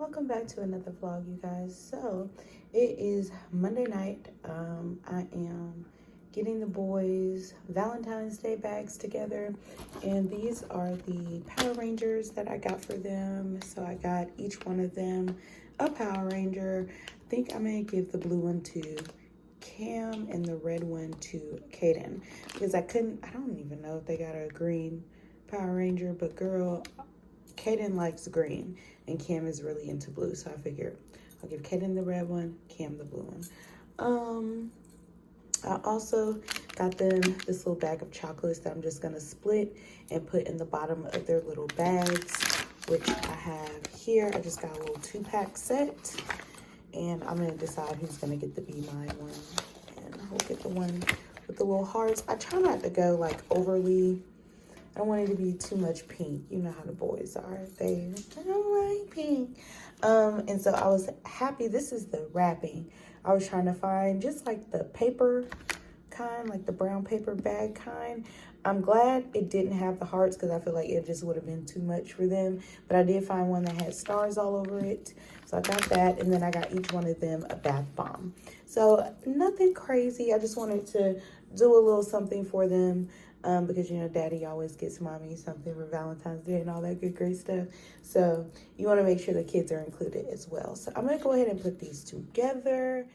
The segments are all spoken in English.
Welcome back to another vlog, you guys. So it is Monday night. I am getting the boys Valentine's Day bags together, and these are the Power Rangers that I got for them. So I got each one of them a Power Ranger. I think I'm gonna give the blue one to Cam and the red one to Kaden, because I don't even know if they got a green Power Ranger, but girl, Kaden likes green and Cam is really into blue, so I figured I'll give Kaden the red one, Cam the blue one. I also got them this little bag of chocolates that I'm just gonna split and put in the bottom of their little bags, which I have here. I just got a little 2-pack set, and I'm gonna decide who's gonna get the Be Mine one, and I'll get the one with the little hearts. I try not to go like overly, I don't want it to be too much pink. You know how the boys are. They don't like pink. And so I was happy. This is the wrapping. I was trying to find just like the paper kind, like the brown paper bag kind. I'm glad it didn't have the hearts because I feel like it just would have been too much for them. But I did find one that had stars all over it. So I got that. And then I got each one of them a bath bomb. So nothing crazy. I just wanted to do a little something for them. Because, you know, daddy always gets mommy something for Valentine's Day and all that good, great stuff. So you want to make sure the kids are included as well. So I'm going to go ahead and put these together.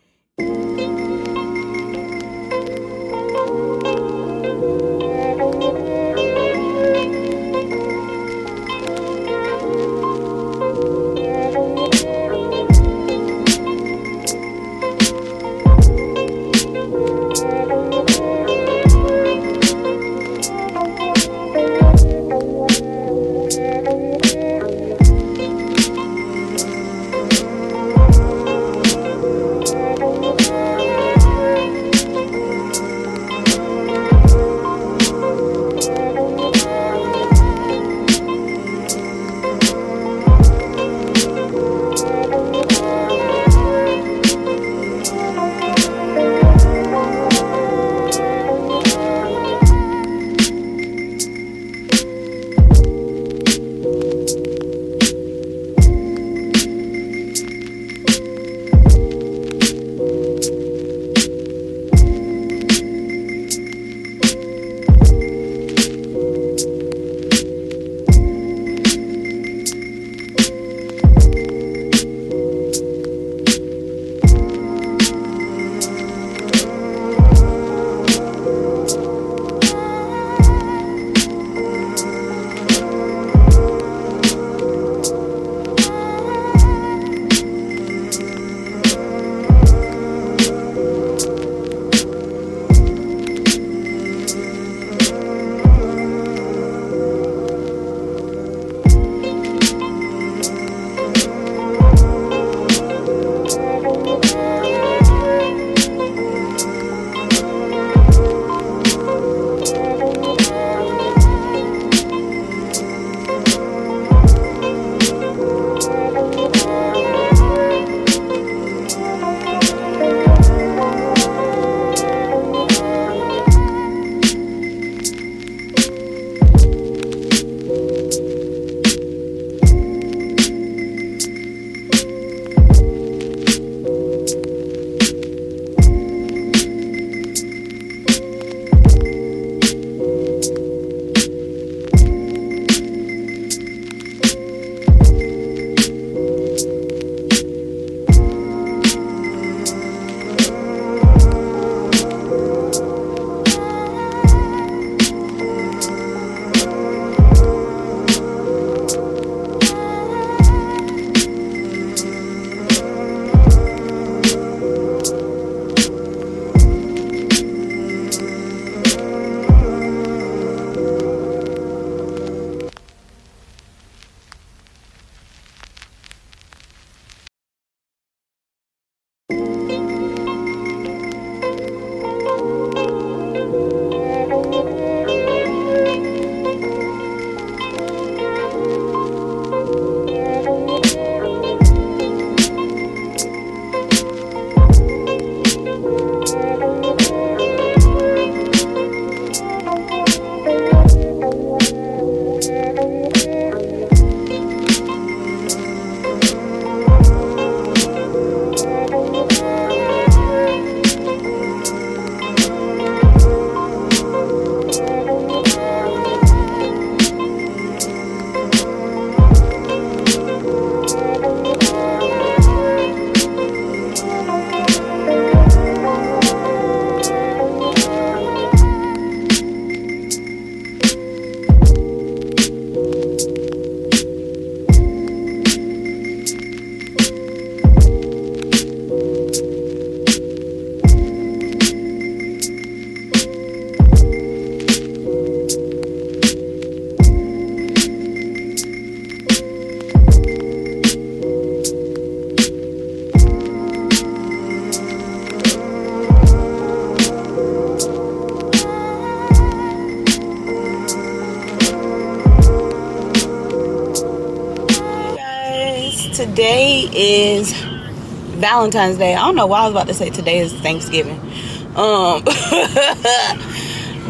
today is Valentine's Day. I don't know why I was about to say today is Thanksgiving.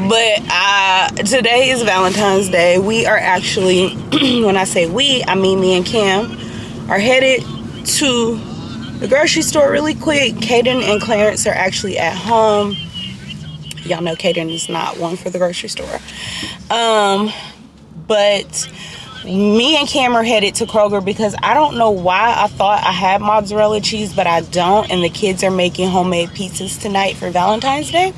But today is Valentine's Day. We are actually, when I say we, I mean me and Cam, are headed to the grocery store really quick. Kaden and Clarence are actually at home. Y'all know Kaden is not one for the grocery store. But me and Cam are headed to Kroger because I don't know why I thought I had mozzarella cheese, but I don't. And the kids are making homemade pizzas tonight for Valentine's Day.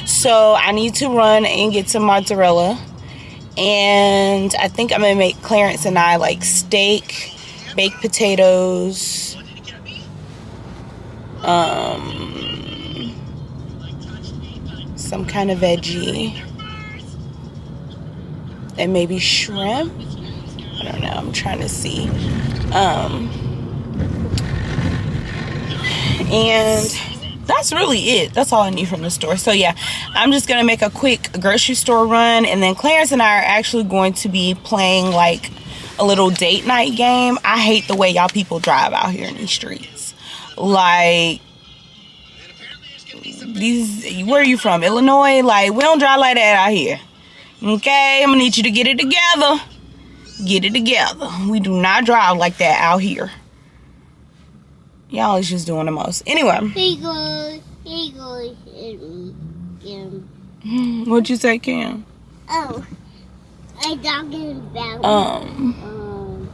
So I need to run and get some mozzarella. And I think I'm going to make Clarence and I like steak, baked potatoes, some kind of veggie, and maybe shrimp. I don't know. I'm trying to see. And that's really it. That's all I need from the store. So yeah, I'm just going to make a quick grocery store run. And then Clarence and I are actually going to be playing like a little date night game. I hate the way y'all people drive out here in these streets. Like, where are you from? Illinois? Like, we don't drive like that out here. Okay, I'm gonna need you to get it together. Get it together. We do not drive like that out here. Y'all is just doing the most. Anyway. What'd you say, Cam? Oh, I'm talking about.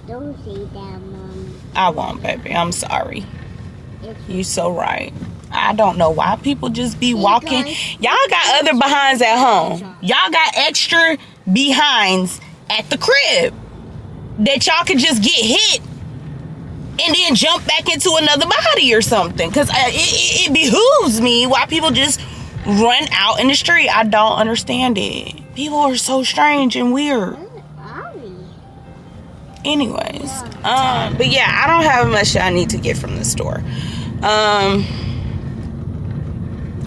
Don't say that, Mom. I won't, baby. I'm sorry. You so right. I don't know why people just be walking. Y'all got other behinds at home. Y'all got extra behinds at the crib that y'all can just get hit and then jump back into another body or something. Because it behooves me why people just run out in the street. I don't understand it. People are so strange and weird. Anyways, but yeah, I don't have much that I need to get from the store.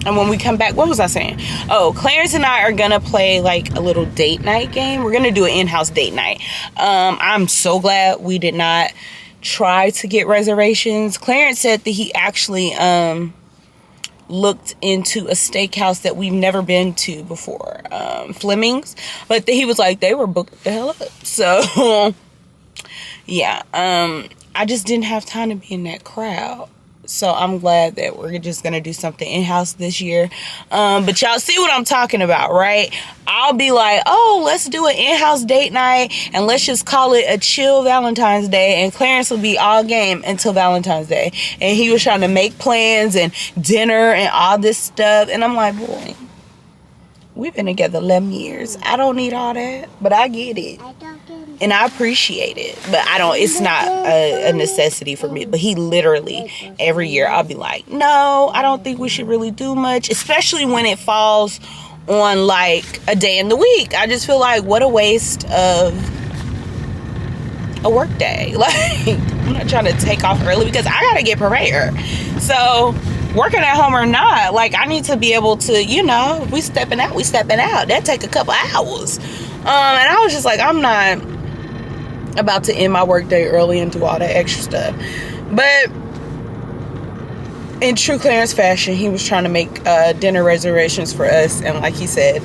And when we come back, what was I saying? Oh, Clarence and I are gonna play like a little date night game. We're gonna do an in-house date night. I'm so glad we did not try to get reservations. Clarence said that he actually looked into a steakhouse that we've never been to before, Fleming's, but he was like, they were booked the hell up. So yeah, I just didn't have time to be in that crowd. So I'm glad that we're just going to do something in-house this year. But y'all see what I'm talking about, right? I'll be like, oh, let's do an in-house date night and let's just call it a chill Valentine's Day. And Clarence will be all game until Valentine's Day. And he was trying to make plans and dinner and all this stuff. And I'm like, boy, we've been together 11 years. I don't need all that, but I get it. And I appreciate it, but it's not a necessity for me. But he literally, every year, I'll be like, no, I don't think we should really do much, especially when it falls on like a day in the week. I just feel like, what a waste of a work day. Like, I'm not trying to take off early because I got to get prepared. So working at home or not, like, I need to be able to, if we stepping out, that take a couple hours. And I was just like, I'm not about to end my work day early and do all that extra stuff. But in true Clarence fashion, he was trying to make dinner reservations for us, and like he said,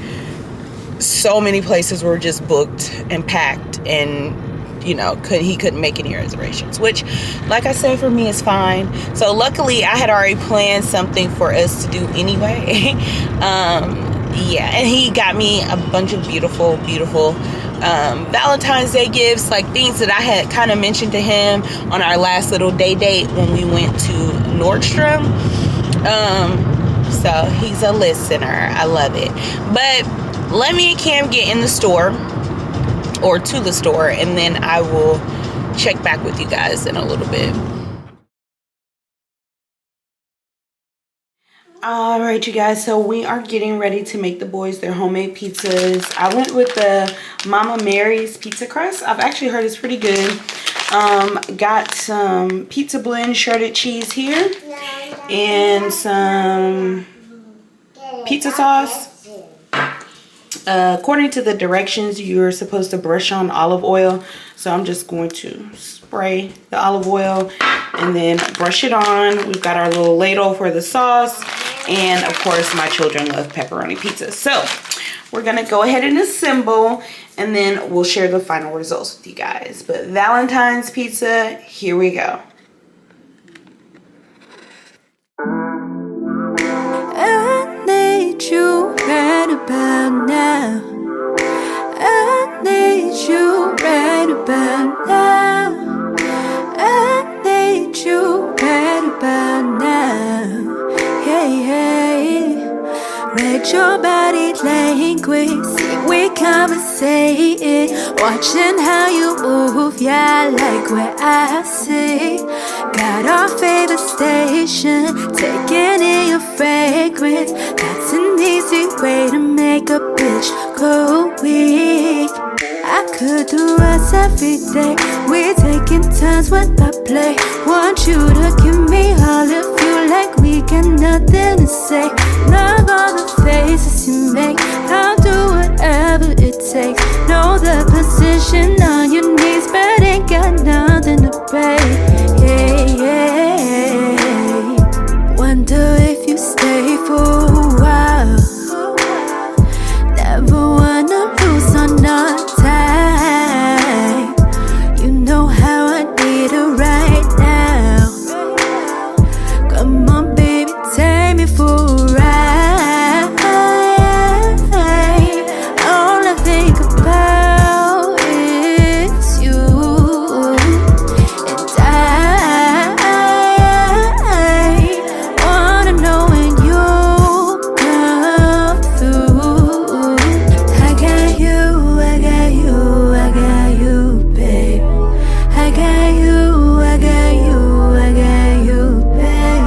so many places were just booked and packed, and he couldn't make any reservations, which, like I said, for me is fine. So luckily I had already planned something for us to do anyway. Yeah, and he got me a bunch of beautiful Valentine's Day gifts, like things that I had kind of mentioned to him on our last little date when we went to Nordstrom. So he's a listener. I love it. But let me and Cam get in the store, or to the store, and then I will check back with you guys in a little bit. All right, you guys, so we are getting ready to make the boys their homemade pizzas. I went with the Mama Mary's pizza crust. I've actually heard it's pretty good. Got some pizza blend shredded cheese here and some pizza sauce. according to the directions, you're supposed to brush on olive oil. So I'm just going to spray the olive oil and then brush it on. We've got our little ladle for the sauce. And of course, my children love pepperoni pizza. So we're gonna go ahead and assemble, and then we'll share the final results with you guys. But Valentine's pizza, here we go. I need you right about now. I need you right about now. I need you right about now. Hey, hey. Read your body language, see we conversating, watching how you move, yeah, I like what I see. Got our favorite station, taking in your fragrance. That's an easy way to make a bitch go weak. I could do us every day. We taking turns when I play. Want you to give me all of you like we got nothing to say. Love all the faces you make. I'll do whatever it takes. Know the position on your knees, but ain't got nothing to pay. Yeah, yeah. Wonder if you stay for a while. Never wanna lose on our time. You know how I need it right now. Come on, baby, take me for a ride. All I think about is you, and I wanna know when you come through. I got you, I got you, I got you, babe. I got you, I got you, I got you, babe.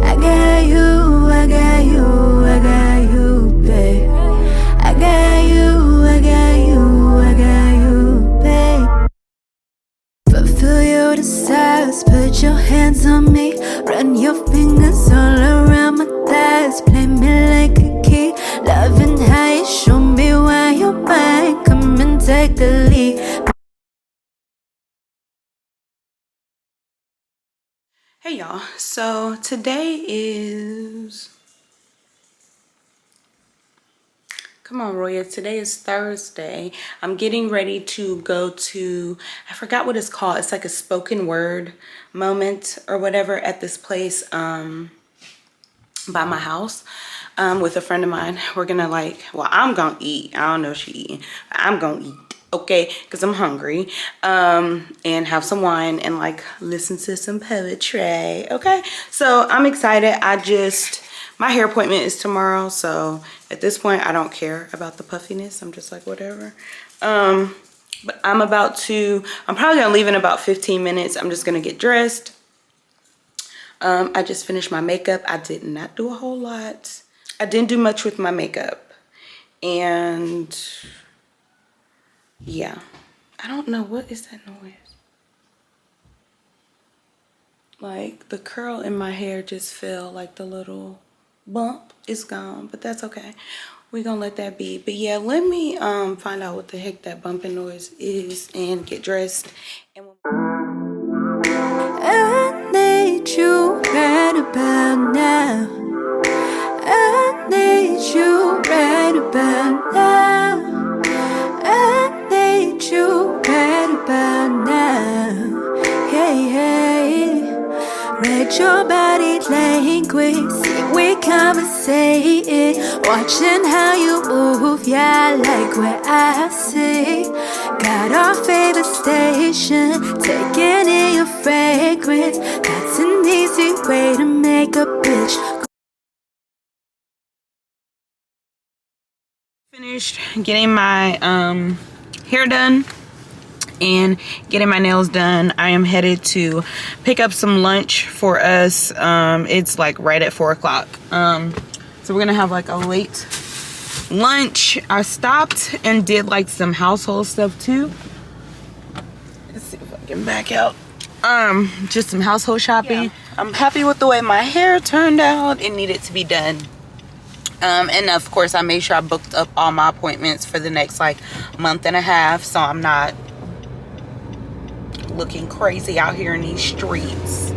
I got you, I got you, I got you, babe. I got you, I got you, I got you, babe. Fulfill your desires, put your hands on me. Run your fingers all around my thighs. Play me like a key. Loving how you show me why you're mine. Come and take the lead. Hey y'all, so today is, come on Roya, today is Thursday. I'm getting ready to go to, I forgot what it's called. It's like a spoken word moment or whatever at this place by my house with a friend of mine. We're gonna well, I'm gonna eat. I don't know if she eating. I'm gonna eat. Okay, because I'm hungry, and have some wine and listen to some poetry. Okay, so I'm excited. My hair appointment is tomorrow, so at this point I don't care about the puffiness. I'm just like, whatever. But I'm probably gonna leave in about 15 minutes. I'm just gonna get dressed. I just finished my makeup. I did not do a whole lot. I didn't do much with my makeup, and yeah, I don't know, what is that noise? Like the curl in my hair just fell, like the little bump is gone, but that's okay. We're gonna let that be. But yeah, let me find out what the heck that bumping noise is and get dressed. And I need you right about now. I need you right about now. I need you right about now. Hey, hey. Read your body language, see we conversating, watching how you move, yeah, I like what I see. Got our favorite station, taking in your fragrance. That's an easy way to make a bitch. finished getting my hair done and getting my nails done. I am headed to pick up some lunch for us. It's like right at 4 o'clock. So we're gonna have like a late lunch. I stopped and did like some household stuff too. Let's see if I can back out. Just some household shopping. Yeah. I'm happy with the way my hair turned out. It needed to be done. And of course I made sure I booked up all my appointments for the next like month and a half, so I'm not looking crazy out here in these streets.